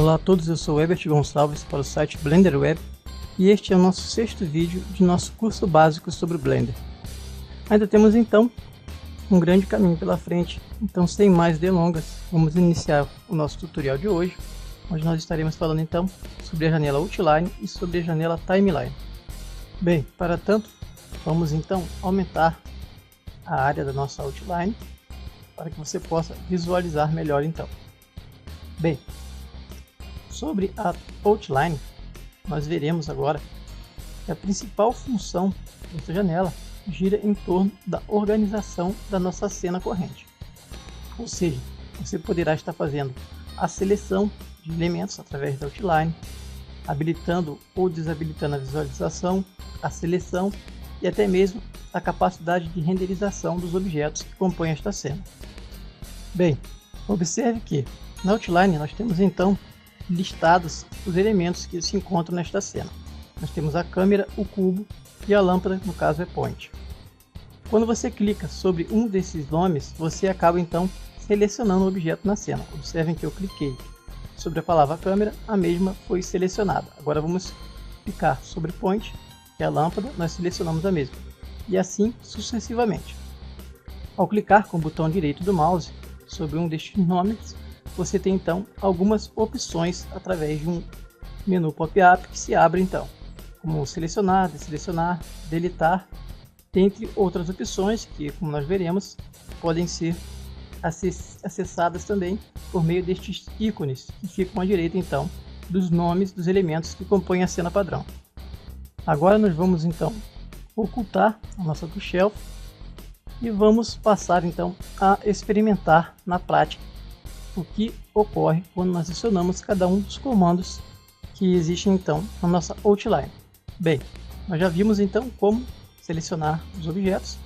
Olá a todos, eu sou Herbert Gonçalves para o site Blender Web e este é o nosso 6º vídeo de nosso curso básico sobre o Blender. Ainda temos então um grande caminho pela frente, então sem mais delongas, vamos iniciar o nosso tutorial de hoje, onde nós estaremos falando então sobre a janela Outline e sobre a janela Timeline. Bem, para tanto, vamos então aumentar a área da nossa Outline para que você possa visualizar melhor então. Bem, sobre a Outline, nós veremos agora que a principal função dessa janela gira em torno da organização da nossa cena corrente. Ou seja, você poderá estar fazendo a seleção de elementos através da Outline, habilitando ou desabilitando a visualização, a seleção e até mesmo a capacidade de renderização dos objetos que compõem esta cena. Bem, observe que na Outline nós temos então listados os elementos que se encontram nesta cena. Nós temos a câmera, o cubo e a lâmpada, no caso é Point. Quando você clica sobre um desses nomes, você acaba então selecionando o objeto na cena. Observem que eu cliquei sobre a palavra câmera, a mesma foi selecionada. Agora vamos clicar sobre Point, que é a lâmpada, nós selecionamos a mesma. E assim sucessivamente. Ao clicar com o botão direito do mouse sobre um destes nomes, você tem então algumas opções através de um menu pop-up que se abre então, como selecionar, desselecionar, deletar, dentre outras opções que, como nós veremos, podem ser acessadas também por meio destes ícones que ficam à direita então dos nomes dos elementos que compõem a cena padrão. Agora nós vamos então ocultar a nossa shelf e vamos passar então a experimentar na prática o que ocorre quando nós acionamos cada um dos comandos que existem então na nossa Outline. Bem, nós já vimos então como selecionar os objetos.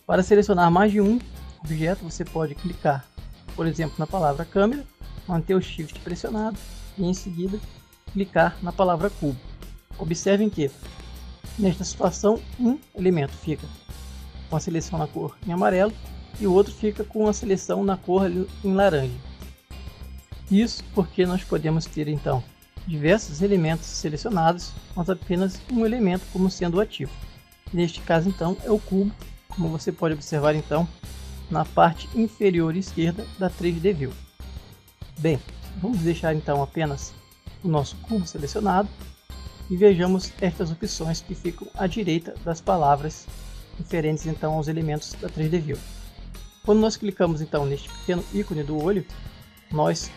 Para selecionar mais de um objeto, você pode clicar, por exemplo, na palavra câmera, manter o Shift pressionado e em seguida clicar na palavra cubo. Observem que nesta situação um elemento fica com a seleção na cor em amarelo e o outro fica com a seleção na cor em laranja. Isso porque nós podemos ter então diversos elementos selecionados, mas apenas um elemento como sendo ativo. Neste caso então é o cubo, como você pode observar então na parte inferior esquerda da 3D View. Bem, vamos deixar então apenas o nosso cubo selecionado e vejamos estas opções que ficam à direita das palavras referentes então aos elementos da 3D View. Quando nós clicamos então neste pequeno ícone do olho, nós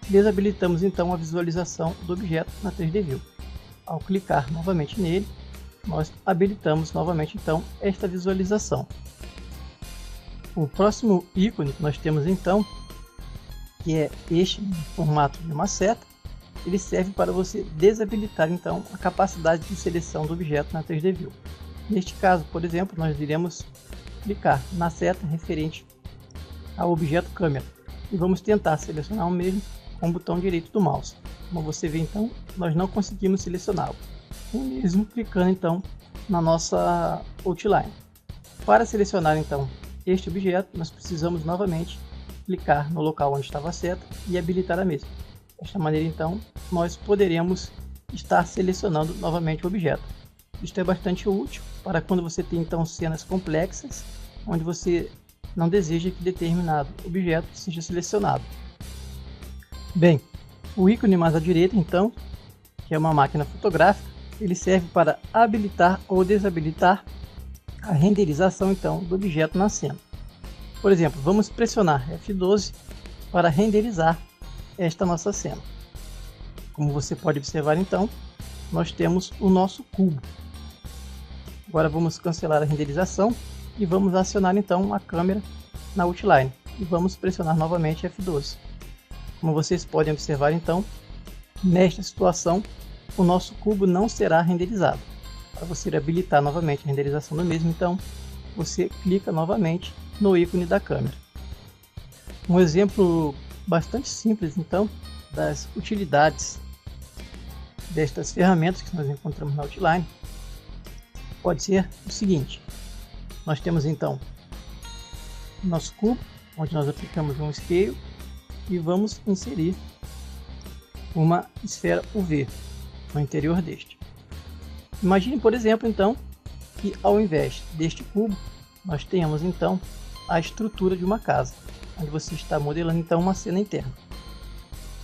desabilitamos então a visualização do objeto na 3D View. Ao clicar novamente nele, nós habilitamos novamente então esta visualização. O próximo ícone que nós temos então, que é este no formato de uma seta, ele serve para você desabilitar então a capacidade de seleção do objeto na 3D View. Neste caso, por exemplo, nós iremos clicar na seta referente ao objeto câmera e vamos tentar selecionar o mesmo com o botão direito do mouse. Como você vê então, nós não conseguimos selecioná-lo, mesmo clicando então na nossa Outline. Para selecionar então este objeto, nós precisamos novamente clicar no local onde estava a seta e habilitar a mesma. Desta maneira então, nós poderemos estar selecionando novamente o objeto. Isto é bastante útil para quando você tem então cenas complexas, onde você não deseja que determinado objeto seja selecionado. Bem, o ícone mais à direita então, que é uma máquina fotográfica, ele serve para habilitar ou desabilitar a renderização então do objeto na cena. Por exemplo, vamos pressionar F12 para renderizar esta nossa cena. Como você pode observar então, nós temos o nosso cubo. Agora vamos cancelar a renderização e vamos acionar então a câmera na Outline e vamos pressionar novamente F12. Como vocês podem observar então, nesta situação o nosso cubo não será renderizado. Para você habilitar novamente a renderização do mesmo, então você clica novamente no ícone da câmera. Um exemplo bastante simples então das utilidades destas ferramentas que nós encontramos na Outline pode ser o seguinte: nós temos então nosso cubo, onde nós aplicamos um scale e vamos inserir uma esfera UV no interior deste. Imagine, por exemplo, então, que ao invés deste cubo, nós tenhamos então a estrutura de uma casa, onde você está modelando então uma cena interna.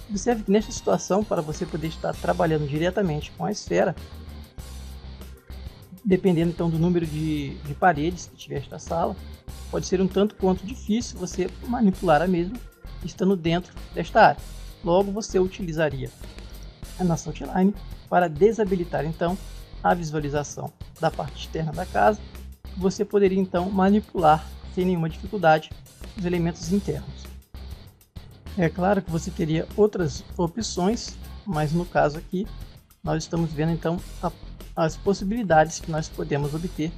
Observe que nesta situação, para você poder estar trabalhando diretamente com a esfera, dependendo então do número de paredes que tiver esta sala, pode ser um tanto quanto difícil você manipular a mesma estando dentro desta área. Logo, você utilizaria a nossa outline para desabilitar então a visualização da parte externa da casa. Você poderia então manipular sem nenhuma dificuldade os elementos internos. É claro que você teria outras opções, mas no caso aqui nós estamos vendo então as possibilidades que nós podemos obter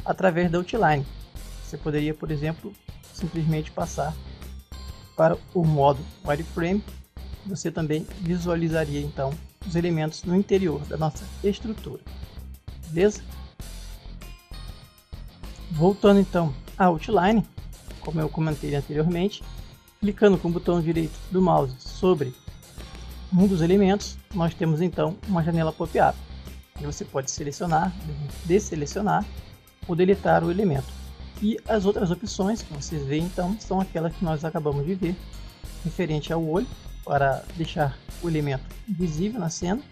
através da outline. Você poderia, por exemplo, simplesmente passar para o modo wireframe. Você também visualizaria então os elementos no interior da nossa estrutura. Beleza? Voltando então à outline, como eu comentei anteriormente, clicando com o botão direito do mouse sobre um dos elementos, nós temos então uma janela pop-up. Você pode selecionar, desselecionar ou deletar o elemento. E as outras opções que vocês veem então são aquelas que nós acabamos de ver, referente ao olho, para deixar o elemento visível na cena,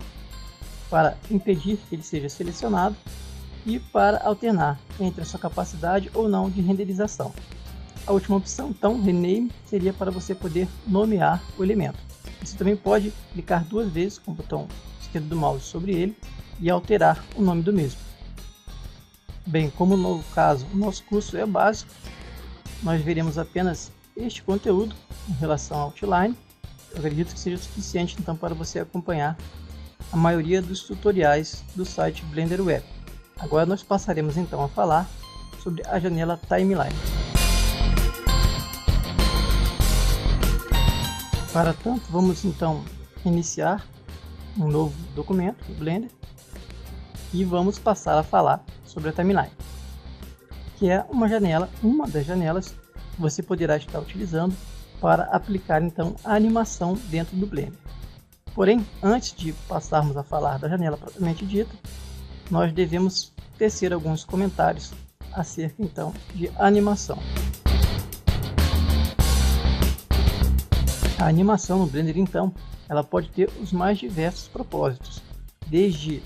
para impedir que ele seja selecionado e para alternar entre a sua capacidade ou não de renderização. A última opção, então, Rename, seria para você poder nomear o elemento. Você também pode clicar duas vezes com o botão esquerdo do mouse sobre ele e alterar o nome do mesmo. Bem, como no caso o nosso curso é básico, nós veremos apenas este conteúdo em relação ao outline. Eu acredito que seja suficiente então para você acompanhar a maioria dos tutoriais do site Blender Web. Agora nós passaremos então a falar sobre a janela Timeline. Para tanto, vamos então iniciar um novo documento no Blender e vamos passar a falar sobre a Timeline, que é uma das janelas que você poderá estar utilizando para aplicar então a animação dentro do Blender. Porém, antes de passarmos a falar da janela propriamente dita, nós devemos tecer alguns comentários acerca então de animação. A animação no Blender então, ela pode ter os mais diversos propósitos, desde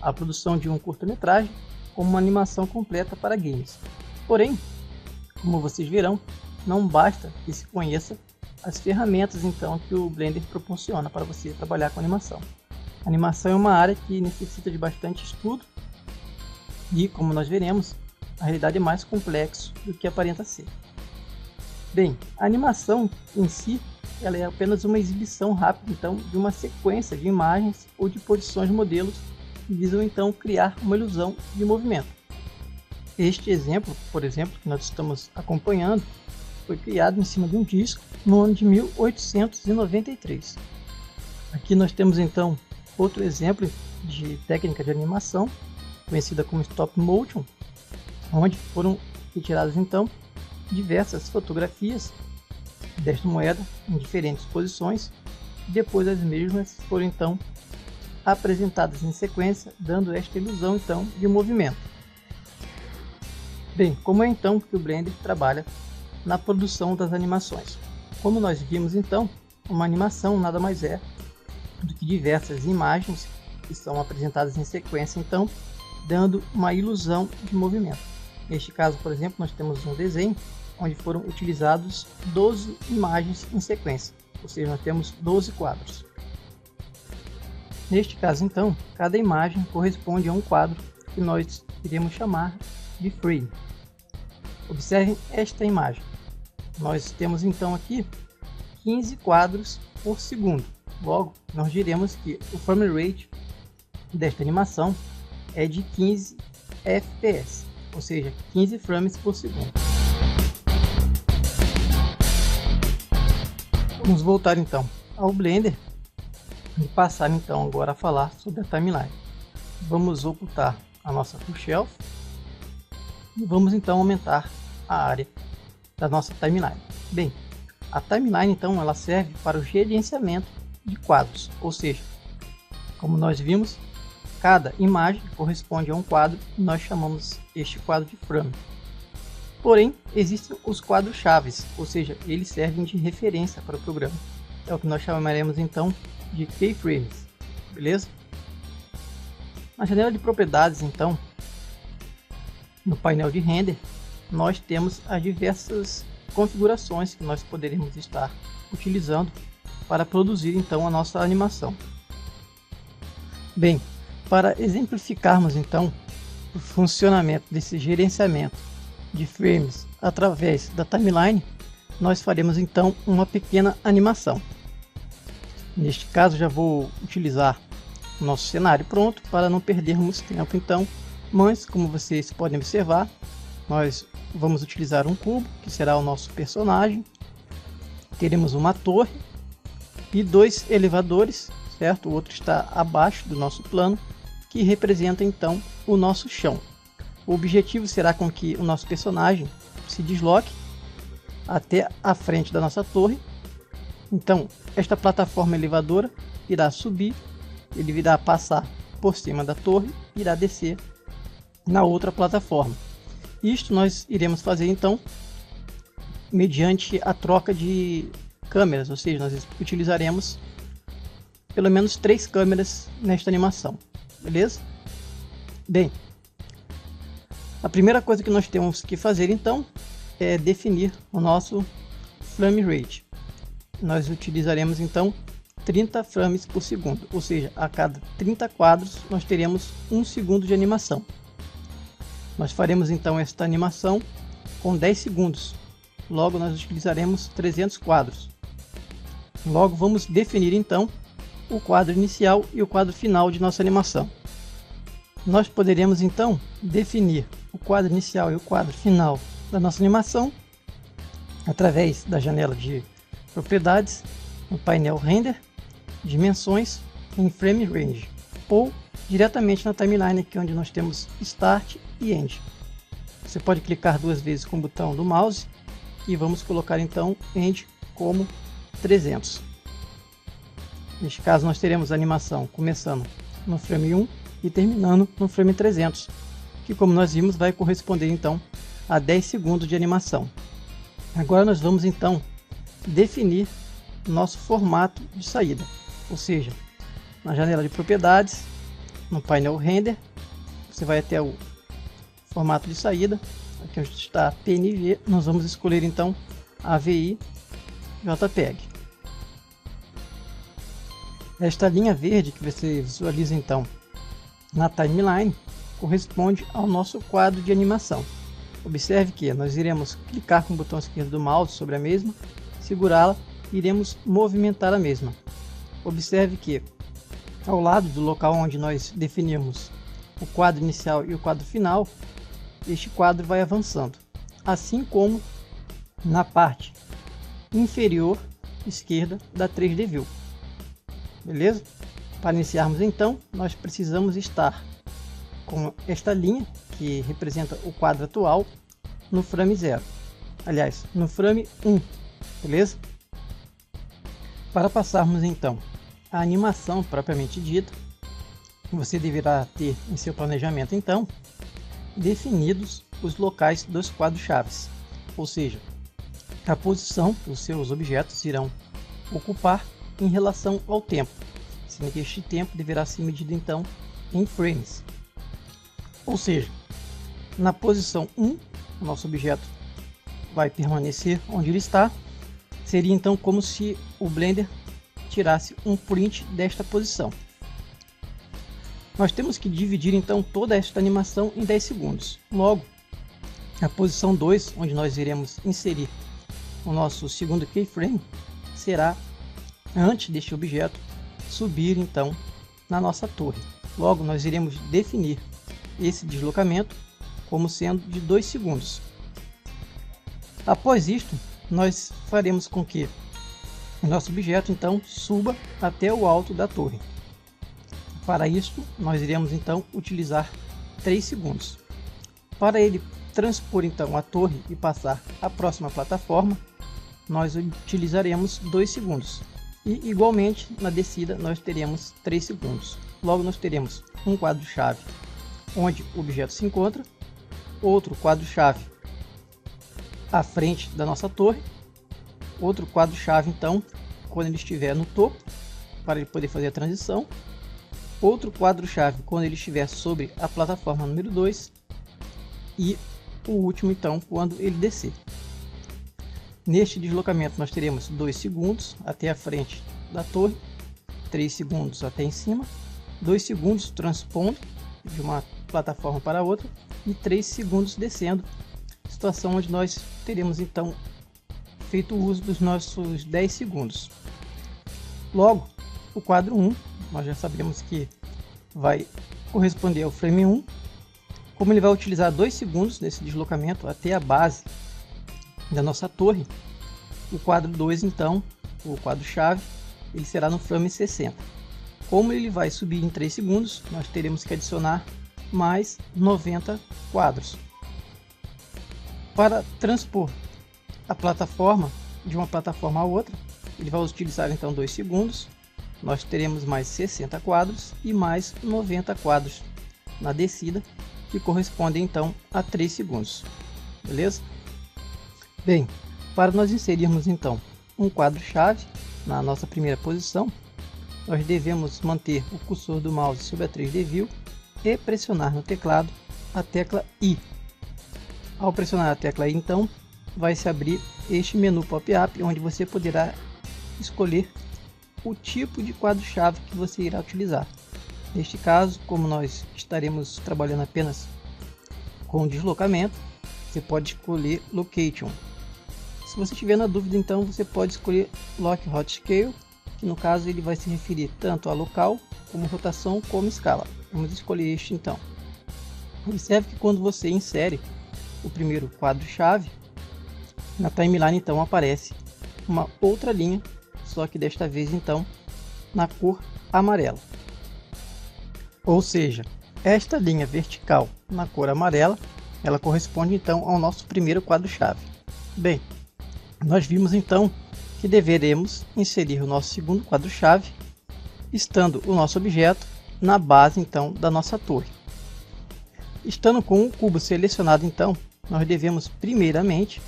a produção de um curta-metragem, como uma animação completa para games. Porém, como vocês verão, não basta que se conheça as ferramentas então que o Blender proporciona para você trabalhar com animação. A animação é uma área que necessita de bastante estudo e, como nós veremos, a realidade é mais complexa do que aparenta ser. Bem, a animação em si, ela é apenas uma exibição rápida então de uma sequência de imagens ou de posições de modelos que visam então criar uma ilusão de movimento. Este exemplo, por exemplo, que nós estamos acompanhando, foi criado em cima de um disco no ano de 1893. Aqui nós temos então outro exemplo de técnica de animação, conhecida como stop motion, onde foram retiradas então diversas fotografias desta moeda em diferentes posições, e depois as mesmas foram então apresentadas em sequência, dando esta ilusão então de movimento. Bem, como é então que o Blender trabalha na produção das animações? Como nós vimos então, uma animação nada mais é do que diversas imagens que são apresentadas em sequência, então dando uma ilusão de movimento. Neste caso, por exemplo, nós temos um desenho onde foram utilizados 12 imagens em sequência, ou seja, nós temos 12 quadros. Neste caso, então, cada imagem corresponde a um quadro que nós iremos chamar de frame. Observem esta imagem. Nós temos então aqui 15 quadros por segundo. Logo, nós diremos que o frame rate desta animação é de 15 fps, ou seja, 15 frames por segundo. Vamos voltar então ao Blender e passar então agora a falar sobre a Timeline. Vamos ocultar a nossa Full Shelf e vamos então aumentar a área da nossa Timeline. Bem, a Timeline então ela serve para o gerenciamento de quadros, ou seja, como nós vimos, cada imagem corresponde a um quadro e nós chamamos este quadro de frame. Porém, existem os quadros chaves, ou seja, eles servem de referência para o programa. É o que nós chamaremos então de keyframes, beleza? Na janela de propriedades, então, no painel de render, nós temos as diversas configurações que nós poderemos estar utilizando para produzir então a nossa animação. Bem, para exemplificarmos então o funcionamento desse gerenciamento de frames através da timeline, nós faremos então uma pequena animação. Neste caso já vou utilizar o nosso cenário pronto para não perdermos tempo então, mas como vocês podem observar, nós vamos utilizar um cubo que será o nosso personagem, teremos uma torre e dois elevadores, certo? O outro está abaixo do nosso plano, que representa então o nosso chão. O objetivo será com que o nosso personagem se desloque até a frente da nossa torre. Então, esta plataforma elevadora irá subir, ele irá passar por cima da torre, irá descer na outra plataforma. Isto nós iremos fazer então mediante a troca de câmeras, ou seja, nós utilizaremos pelo menos 3 câmeras nesta animação, beleza? Bem, a primeira coisa que nós temos que fazer então é definir o nosso frame rate. Nós utilizaremos então 30 frames por segundo, ou seja, a cada 30 quadros nós teremos 1 segundo de animação. Nós faremos então esta animação com 10 segundos, logo nós utilizaremos 300 quadros. Logo vamos definir então o quadro inicial e o quadro final de nossa animação. Nós poderemos então definir o quadro inicial e o quadro final da nossa animação através da janela de propriedades, no painel render, dimensões em frame range, ou diretamente na timeline, aqui onde nós temos start e end. Você pode clicar 2 vezes com o botão do mouse e vamos colocar então end como 300. Neste caso nós teremos a animação começando no frame 1 e terminando no frame 300, que como nós vimos vai corresponder então a 10 segundos de animação. Agora nós vamos então definir nosso formato de saída, ou seja, na janela de propriedades, no painel render, você vai até o formato de saída, aqui onde está PNG, nós vamos escolher então AVI JPEG. Esta linha verde que você visualiza então na timeline corresponde ao nosso quadro de animação. Observe que nós iremos clicar com o botão esquerdo do mouse sobre a mesma, segurá-la e iremos movimentar a mesma. Observe que ao lado do local onde nós definimos o quadro inicial e o quadro final, este quadro vai avançando, assim como na parte inferior esquerda da 3D View. Beleza? Para iniciarmos então, nós precisamos estar com esta linha que representa o quadro atual no frame 0. Aliás, no frame 1, beleza? Para passarmos então a animação propriamente dita, você deverá ter em seu planejamento então definidos os locais dos quadros chaves, ou seja, a posição que os seus objetos irão ocupar em relação ao tempo, sendo que este tempo deverá ser medido então em frames. Ou seja, na posição 1, o nosso objeto vai permanecer onde ele está. Seria então como se o Blender tirasse um print desta posição. Nós temos que dividir então toda esta animação em 10 segundos. Logo, a posição 2, onde nós iremos inserir o nosso segundo keyframe, será antes deste objeto subir então na nossa torre. Logo, nós iremos definir esse deslocamento como sendo de 2 segundos. Após isto, nós faremos com que o nosso objeto então suba até o alto da torre. Para isto, nós iremos então utilizar 3 segundos. Para ele transpor então a torre e passar à próxima plataforma, nós utilizaremos 2 segundos. E igualmente na descida nós teremos 3 segundos. Logo nós teremos um quadro-chave onde o objeto se encontra, outro quadro-chave à frente da nossa torre, outro quadro-chave então quando ele estiver no topo, para ele poder fazer a transição, outro quadro-chave quando ele estiver sobre a plataforma número 2 e o último então quando ele descer. Neste deslocamento nós teremos 2 segundos até a frente da torre, 3 segundos até em cima, 2 segundos transpondo de uma plataforma para outra e 3 segundos descendo, situação onde nós teremos então feito uso dos nossos 10 segundos. Logo, o quadro 1, nós já sabemos que vai corresponder ao frame 1, como ele vai utilizar 2 segundos nesse deslocamento até a base da nossa torre, o quadro 2 então, o quadro-chave, ele será no frame 60. Como ele vai subir em 3 segundos, nós teremos que adicionar mais 90 quadros. Para transpor a plataforma de uma plataforma a outra, ele vai utilizar então 2 segundos, nós teremos mais 60 quadros e mais 90 quadros na descida, que correspondem então a 3 segundos, beleza? Bem, para nós inserirmos então um quadro-chave na nossa primeira posição, nós devemos manter o cursor do mouse sobre a 3D View e pressionar no teclado a tecla I. Ao pressionar a tecla I então, vai se abrir este menu pop-up onde você poderá escolher o tipo de quadro-chave que você irá utilizar. Neste caso, como nós estaremos trabalhando apenas com deslocamento, você pode escolher Location. Se você tiver na dúvida, então você pode escolher Lock Hot Scale, que no caso ele vai se referir tanto a local, como rotação, como escala. Vamos escolher este então. Observe que quando você insere o primeiro quadro-chave, na timeline então aparece uma outra linha, só que desta vez então na cor amarela. Ou seja, esta linha vertical na cor amarela, ela corresponde então ao nosso primeiro quadro-chave. Bem, nós vimos então que deveremos inserir o nosso segundo quadro-chave, estando o nosso objeto na base então da nossa torre. Estando com o cubo selecionado então, nós devemos primeiramente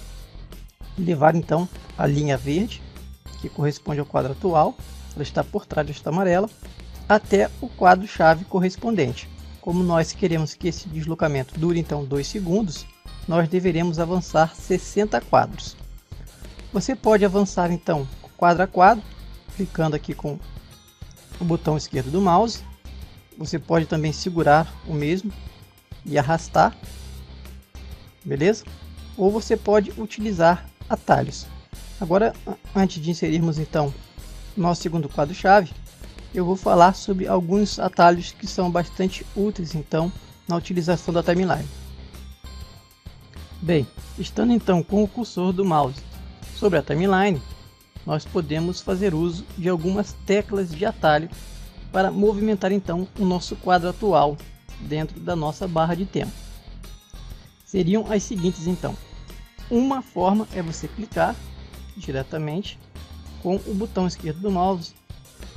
levar então a linha verde, que corresponde ao quadro atual, ela está por trás desta amarela, até o quadro-chave correspondente. Como nós queremos que esse deslocamento dure então 2 segundos, nós deveremos avançar 60 quadros. Você pode avançar então quadro a quadro, clicando aqui com o botão esquerdo do mouse. Você pode também segurar o mesmo e arrastar, beleza? Ou você pode utilizar atalhos. Agora, antes de inserirmos então nosso segundo quadro-chave, eu vou falar sobre alguns atalhos que são bastante úteis então na utilização da timeline. Bem, estando então com o cursor do mouse sobre a timeline, nós podemos fazer uso de algumas teclas de atalho para movimentar então o nosso quadro atual dentro da nossa barra de tempo. Seriam as seguintes então. Uma forma é você clicar diretamente com o botão esquerdo do mouse,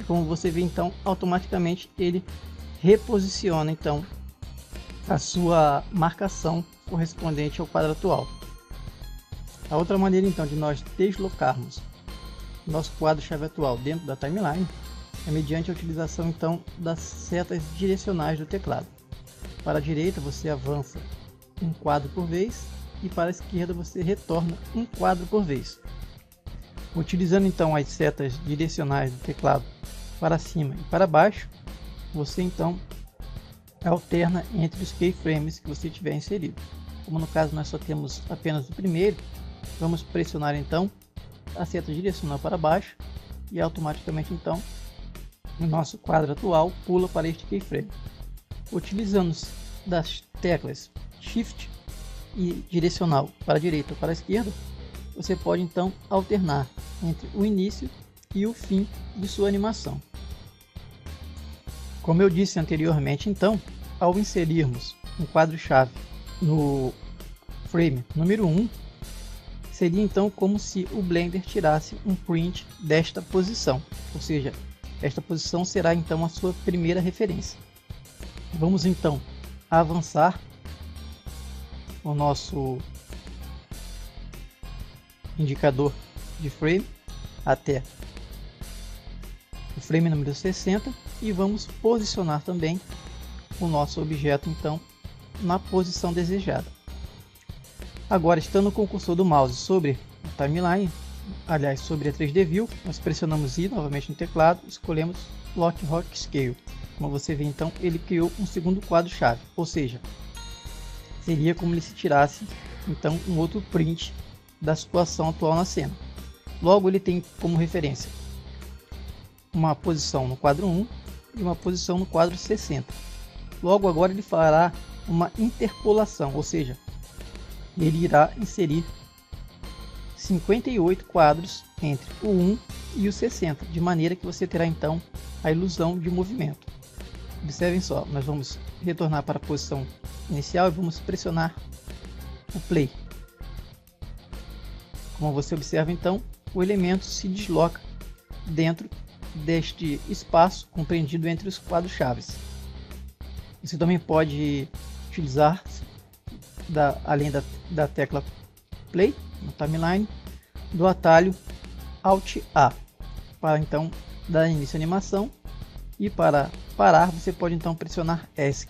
e como você vê então, automaticamente ele reposiciona então a sua marcação correspondente ao quadro atual. A outra maneira então de nós deslocarmos nosso quadro-chave atual dentro da timeline é mediante a utilização então das setas direcionais do teclado. Para a direita você avança um quadro por vez e para a esquerda você retorna um quadro por vez. Utilizando então as setas direcionais do teclado para cima e para baixo, você então alterna entre os keyframes que você tiver inserido. Como no caso nós só temos apenas o primeiro, vamos pressionar então a seta direcional para baixo e automaticamente então o nosso quadro atual pula para este keyframe. Utilizando das teclas Shift e direcional para a direita ou para a esquerda, você pode então alternar entre o início e o fim de sua animação. Como eu disse anteriormente, então, ao inserirmos um quadro-chave no frame número 1, Seria então como se o Blender tirasse um print desta posição, ou seja, esta posição será então a sua primeira referência. Vamos então avançar o nosso indicador de frame até o frame número 60 e vamos posicionar também o nosso objeto então na posição desejada. Agora, estando com o cursor do mouse sobre a timeline, aliás sobre a 3D View, nós pressionamos I novamente no teclado, escolhemos Lock Rock Scale. Como você vê então, ele criou um segundo quadro-chave, ou seja, seria como se tirasse então um outro print da situação atual na cena. Logo, ele tem como referência uma posição no quadro 1 e uma posição no quadro 60. Logo, agora ele fará uma interpolação, ou seja, ele irá inserir 58 quadros entre o 1 e o 60, de maneira que você terá então a ilusão de movimento. Observem só, nós vamos retornar para a posição inicial e vamos pressionar o play. Como você observa então, o elemento se desloca dentro deste espaço compreendido entre os quadros-chaves. Você também pode utilizar, além da tecla play na timeline, do atalho Alt A para então dar início à animação, e para parar você pode então pressionar ESC.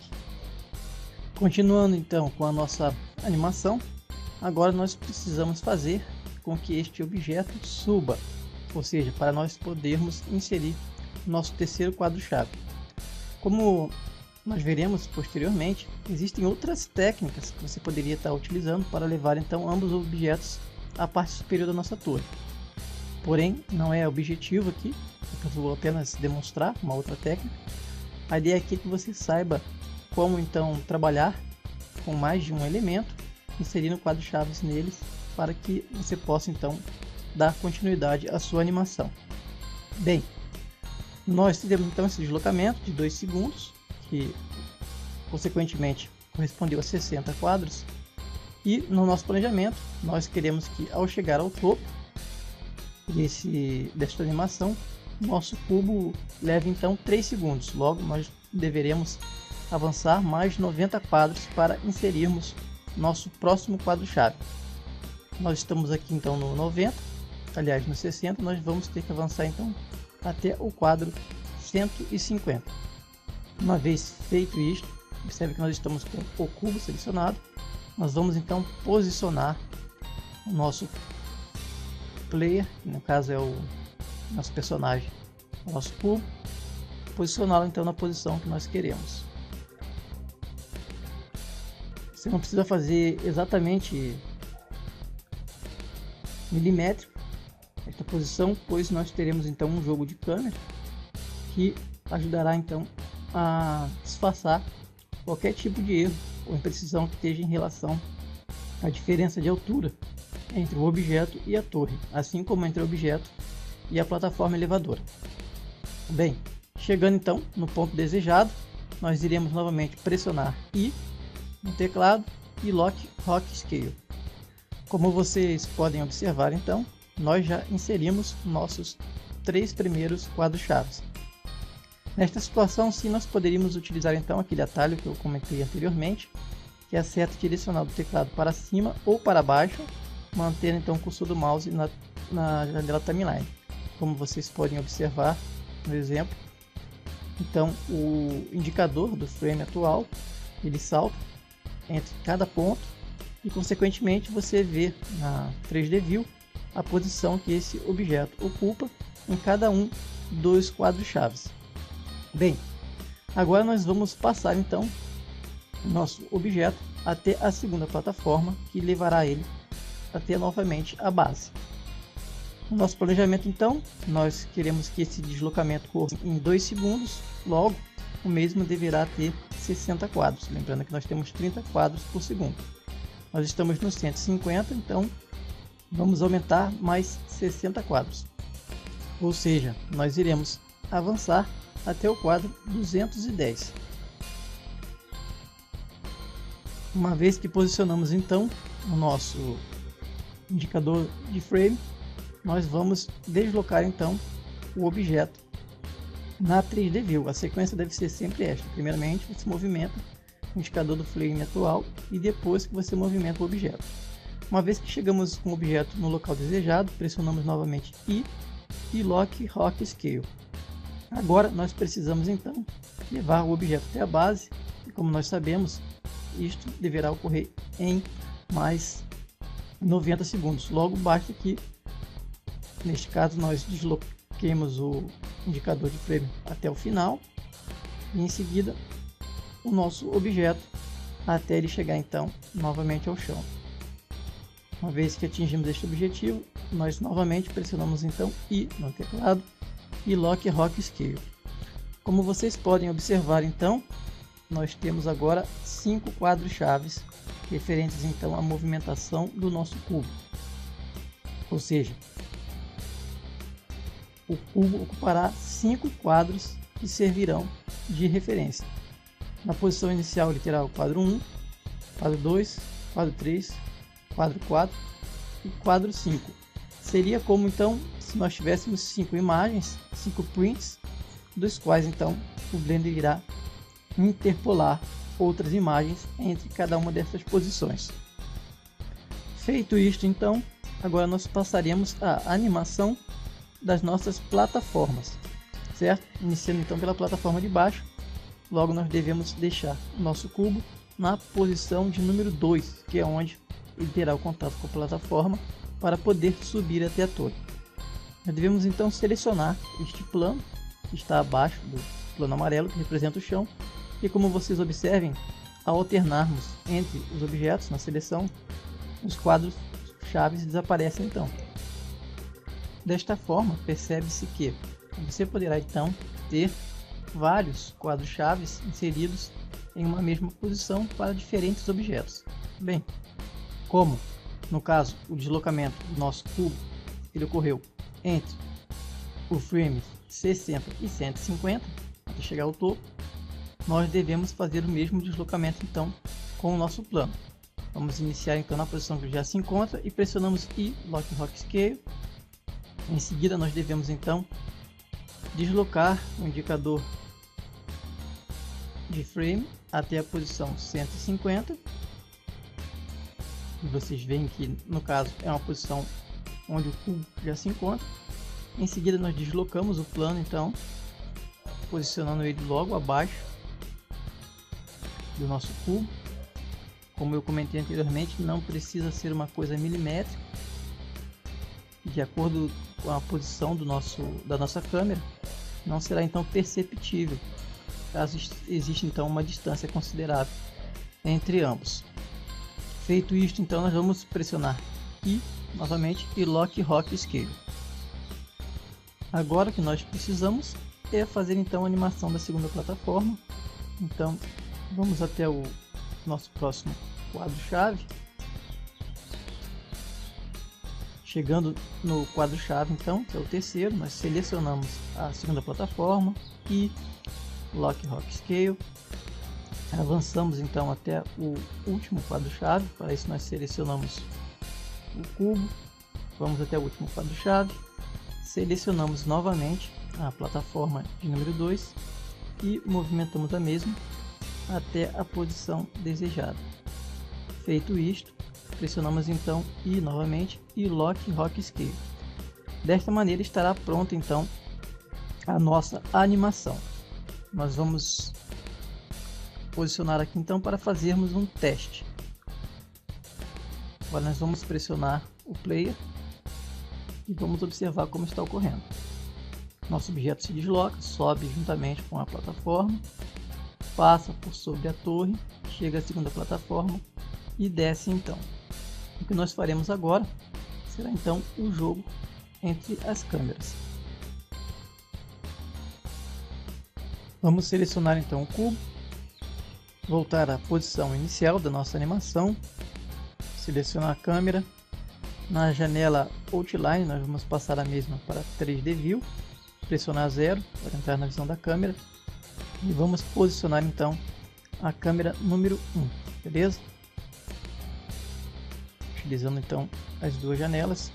Continuando então com a nossa animação, agora nós precisamos fazer com que este objeto suba, ou seja, para nós podermos inserir nosso terceiro quadro-chave. Como nós veremos posteriormente, existem outras técnicas que você poderia estar utilizando para levar então ambos os objetos à parte superior da nossa torre. Porém, não é objetivo aqui, eu vou apenas demonstrar uma outra técnica. A ideia aqui é que você saiba como então trabalhar com mais de um elemento, inserindo quadros-chaves neles, para que você possa então dar continuidade à sua animação. Bem, nós tivemos então esse deslocamento de 2 segundos, que consequentemente correspondeu a 60 quadros, e no nosso planejamento nós queremos que ao chegar ao topo desta animação, nosso cubo leve então 3 segundos. Logo nós deveremos avançar mais 90 quadros para inserirmos nosso próximo quadro-chave. Nós estamos aqui então no 90, aliás no 60, nós vamos ter que avançar então até o quadro 150. Uma vez feito isto, observe que nós estamos com o cubo selecionado. Nós vamos então posicionar o nosso player, que no caso é o nosso personagem, o nosso cubo, posicioná-lo então na posição que nós queremos. Você não precisa fazer exatamente milimétrico esta posição, pois nós teremos então um jogo de câmera que ajudará então a disfarçar qualquer tipo de erro ou imprecisão que esteja em relação à diferença de altura entre o objeto e a torre, assim como entre o objeto e a plataforma elevadora. Bem, chegando então no ponto desejado, nós iremos novamente pressionar I no teclado e Lock Rock Scale. Como vocês podem observar então, nós já inserimos nossos 3 primeiros quadros-chaves. Nesta situação, sim, nós poderíamos utilizar então aquele atalho que eu comentei anteriormente, que é a seta direcional do teclado para cima ou para baixo, mantendo então o cursor do mouse na janela timeline. Como vocês podem observar no exemplo, então o indicador do frame atual, ele salta entre cada ponto e consequentemente você vê na 3D View a posição que esse objeto ocupa em cada um dos quadros-chaves. Bem, agora nós vamos passar então o nosso objeto até a segunda plataforma, que levará ele até novamente a base. No nosso planejamento então, nós queremos que esse deslocamento ocorra em 2 segundos, logo o mesmo deverá ter 60 quadros, lembrando que nós temos 30 quadros por segundo. Nós estamos no 150, então vamos aumentar mais 60 quadros, ou seja, nós iremos avançar até o quadro 210. Uma vez que posicionamos então o nosso indicador de frame, nós vamos deslocar então o objeto na 3D View. A sequência deve ser sempre esta: primeiramente você movimenta o indicador do frame atual e depois que você movimenta o objeto. Uma vez que chegamos com o objeto no local desejado, pressionamos novamente I e Lock Rock Scale. Agora nós precisamos então levar o objeto até a base, e como nós sabemos, isto deverá ocorrer em mais 90 segundos. Logo, basta que neste caso nós desloquemos o indicador de frame até o final e em seguida o nosso objeto até ele chegar então novamente ao chão. Uma vez que atingimos este objetivo, nós novamente pressionamos então I no teclado e Lock Rock Scale. Como vocês podem observar então, nós temos agora 5 quadros chaves referentes então à movimentação do nosso cubo. Ou seja, o cubo ocupará 5 quadros que servirão de referência. Na posição inicial ele terá o quadro 1, quadro 2, quadro 3, quadro 4 e quadro 5. Seria como então se nós tivéssemos 5 imagens, 5 prints, dos quais então o Blender irá interpolar outras imagens entre cada uma dessas posições. Feito isto então, agora nós passaremos à animação das nossas plataformas, certo? Iniciando então pela plataforma de baixo, logo nós devemos deixar o nosso cubo na posição de número 2, que é onde ele terá o contato com a plataforma para poder subir até a torre. Nós devemos então selecionar este plano que está abaixo do plano amarelo, que representa o chão, e como vocês observem, ao alternarmos entre os objetos na seleção, os quadros chaves desaparecem então. Desta forma, percebe-se que você poderá então ter vários quadros chaves inseridos em uma mesma posição para diferentes objetos. Bem, como no caso o deslocamento do nosso cubo ele ocorreu entre o frame 60 e 150 até chegar ao topo, nós devemos fazer o mesmo deslocamento então com o nosso plano. Vamos iniciar então na posição que já se encontra e pressionamos I, Lock Rock Scale. Em seguida nós devemos então deslocar o indicador de frame até a posição 150. E vocês veem que no caso é uma posição onde o cubo já se encontra. Em seguida nós deslocamos o plano então, posicionando ele logo abaixo do nosso cubo. Como eu comentei anteriormente, não precisa ser uma coisa milimétrica. De acordo com a posição da nossa câmera, não será então perceptível, caso exista então uma distância considerável entre ambos. Feito isto, então nós vamos pressionar I novamente e Lock Rock Scale. Agora o que nós precisamos é fazer então a animação da segunda plataforma. Então vamos até o nosso próximo quadro-chave. Chegando no quadro-chave então, que é o terceiro, nós selecionamos a segunda plataforma e Lock Rock Scale. Avançamos então até o último quadro-chave. Para isso nós selecionamos o cubo, vamos até o último quadro-chave, selecionamos novamente a plataforma de número 2 e movimentamos a mesma até a posição desejada. Feito isto, pressionamos então I novamente e Lock Rock Scale. Desta maneira estará pronta então a nossa animação. Nós vamos posicionar aqui então para fazermos um teste. Agora nós vamos pressionar o player e vamos observar como está ocorrendo. Nosso objeto se desloca, sobe juntamente com a plataforma, passa por sobre a torre, chega à segunda plataforma e desce então. O que nós faremos agora será então o jogo entre as câmeras. Vamos selecionar então o cubo, voltar à posição inicial da nossa animação, selecionar a câmera. Na janela Outline nós vamos passar a mesma para 3D View, pressionar 0 para entrar na visão da câmera e vamos posicionar então a câmera número 1, beleza? utilizando então as duas janelas,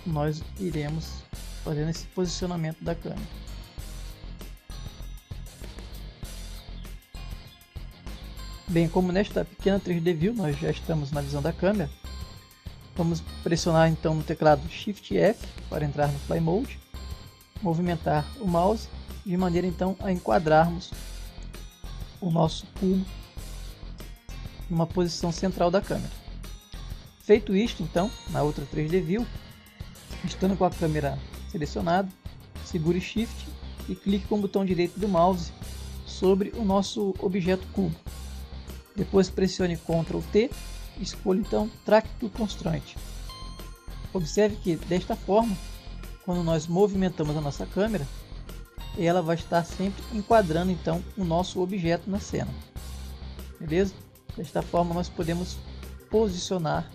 nós iremos fazendo esse posicionamento da câmera. Bem, como nesta pequena 3D View nós já estamos na visão da câmera, vamos pressionar então no teclado Shift F para entrar no Fly Mode, movimentar o mouse de maneira então a enquadrarmos o nosso cubo numa posição central da câmera. Feito isto, então, na outra 3D View, estando com a câmera selecionada, segure Shift e clique com o botão direito do mouse sobre o nosso objeto cubo. Depois pressione Ctrl T e escolha então Track to Constraint. Observe que desta forma, quando nós movimentamos a nossa câmera, ela vai estar sempre enquadrando então o nosso objeto na cena. Beleza? Desta forma nós podemos posicionar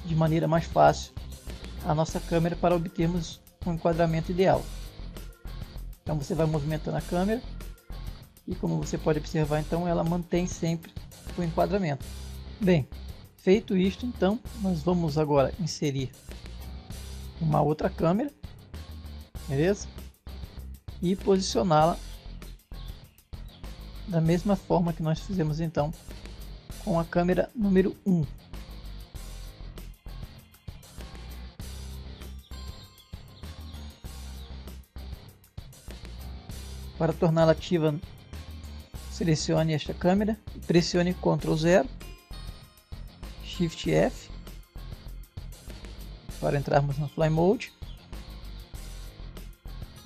de maneira mais fácil a nossa câmera para obtermos um enquadramento ideal. Então você vai movimentando a câmera e, como você pode observar, então ela mantém sempre o enquadramento. Bem, feito isto, então nós vamos agora inserir uma outra câmera, beleza? E posicioná-la da mesma forma que nós fizemos então com a câmera número 1. Para torná-la ativa, selecione esta câmera e pressione Ctrl 0, Shift F para entrarmos no Fly Mode.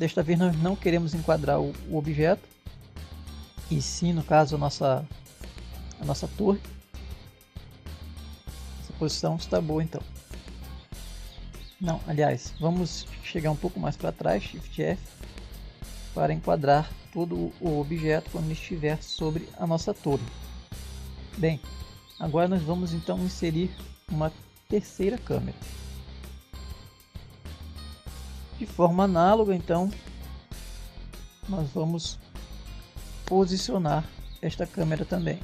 Desta vez nós não queremos enquadrar o objeto, e sim, no caso, a nossa torre. Essa posição está boa então. Não, aliás, vamos chegar um pouco mais para trás, Shift F, para enquadrar todo o objeto quando ele estiver sobre a nossa torre. Bem, agora nós vamos então inserir uma terceira câmera. De forma análoga, então, nós vamos posicionar esta câmera também.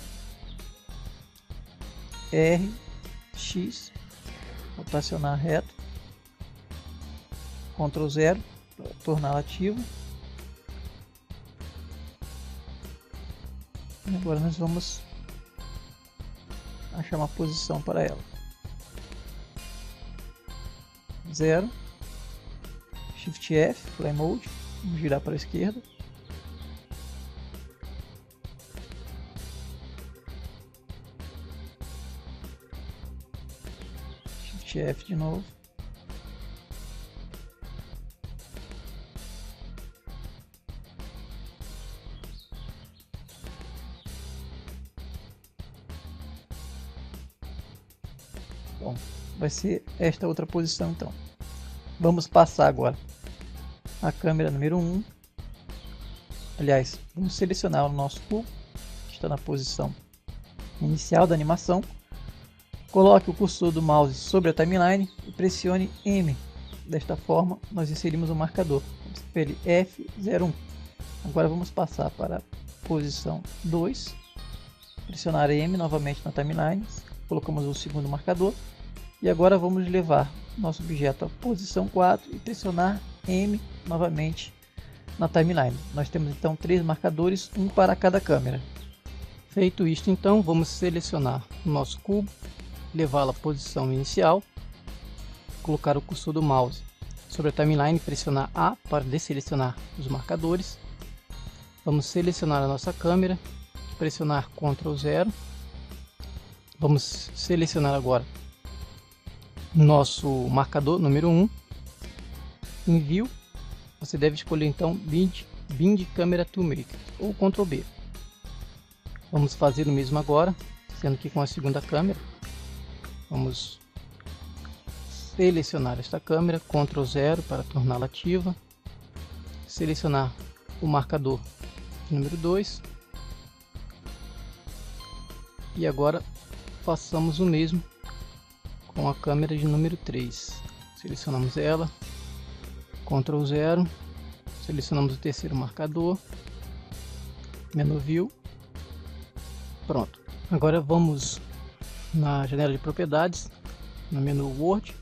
R, X, rotacionar reto, Ctrl 0 para torná-la ativa. E agora nós vamos achar uma posição para ela. 0, Shift F, Fly Mode, vamos girar para a esquerda. Shift F de novo. Bom, vai ser esta outra posição então. Vamos passar agora a câmera número 1. Aliás, vamos selecionar o nosso cubo, que está na posição inicial da animação. Coloque o cursor do mouse sobre a timeline e pressione M. Desta forma, nós inserimos o marcador. Espelhe F01. Agora vamos passar para a posição 2. Pressionar M novamente na timeline. Colocamos o segundo marcador. E agora vamos levar nosso objeto à posição 4 e pressionar M novamente na timeline. Nós temos então 3 marcadores, um para cada câmera. Feito isto, então vamos selecionar o nosso cubo, levá-lo à posição inicial, colocar o cursor do mouse sobre a timeline e pressionar A para desselecionar os marcadores. Vamos selecionar a nossa câmera, pressionar Ctrl 0. Vamos selecionar agora nosso marcador número 1. Em View, você deve escolher então Bind Camera Toolmaker ou Ctrl B. Vamos fazer o mesmo agora, sendo que com a segunda câmera. Vamos selecionar esta câmera, Ctrl 0 para torná-la ativa. Selecionar o marcador número 2. E agora façamos o mesmo com a câmera de número 3. Selecionamos ela, Ctrl 0, selecionamos o terceiro marcador, menu View, pronto. Agora vamos na janela de propriedades, no menu Word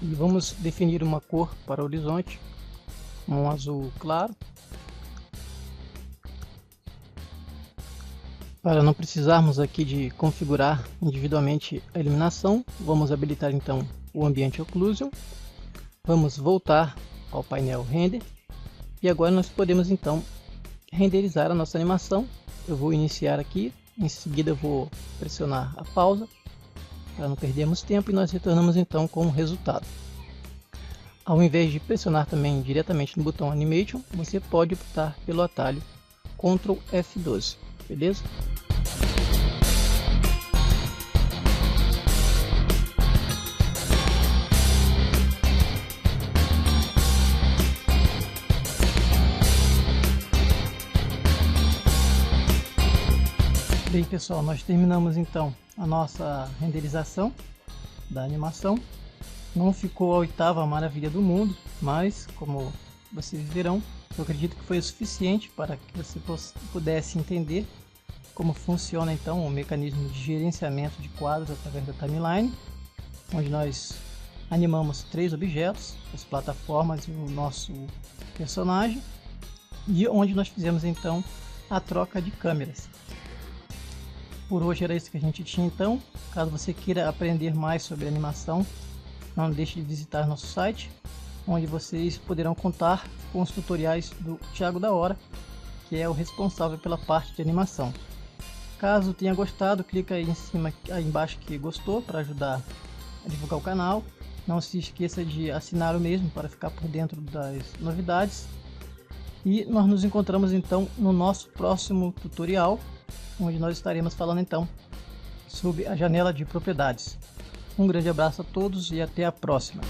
e vamos definir uma cor para o horizonte, um azul claro. Para não precisarmos aqui de configurar individualmente a iluminação, vamos habilitar então o Ambient Occlusion. Vamos voltar ao painel Render e agora nós podemos então renderizar a nossa animação. Eu vou iniciar aqui, em seguida eu vou pressionar a pausa para não perdermos tempo e nós retornamos então com o resultado. Ao invés de pressionar também diretamente no botão Animation, você pode optar pelo atalho Ctrl F12, beleza? Bem pessoal, nós terminamos então a nossa renderização da animação. Não ficou a oitava maravilha do mundo, mas como vocês verão, eu acredito que foi o suficiente para que você pudesse entender como funciona então o mecanismo de gerenciamento de quadros através da timeline, onde nós animamos 3 objetos, as plataformas e o nosso personagem, e onde nós fizemos então a troca de câmeras. Por hoje era isso que a gente tinha então. Caso você queira aprender mais sobre animação, não deixe de visitar nosso site, onde vocês poderão contar com os tutoriais do Thiago da Hora, que é o responsável pela parte de animação. Caso tenha gostado, clica aí em cima, aí embaixo que gostou, para ajudar a divulgar o canal. Não se esqueça de assinar o mesmo para ficar por dentro das novidades. E nós nos encontramos então no nosso próximo tutorial, onde nós estaremos falando então sobre a janela de propriedades. Um grande abraço a todos e até a próxima.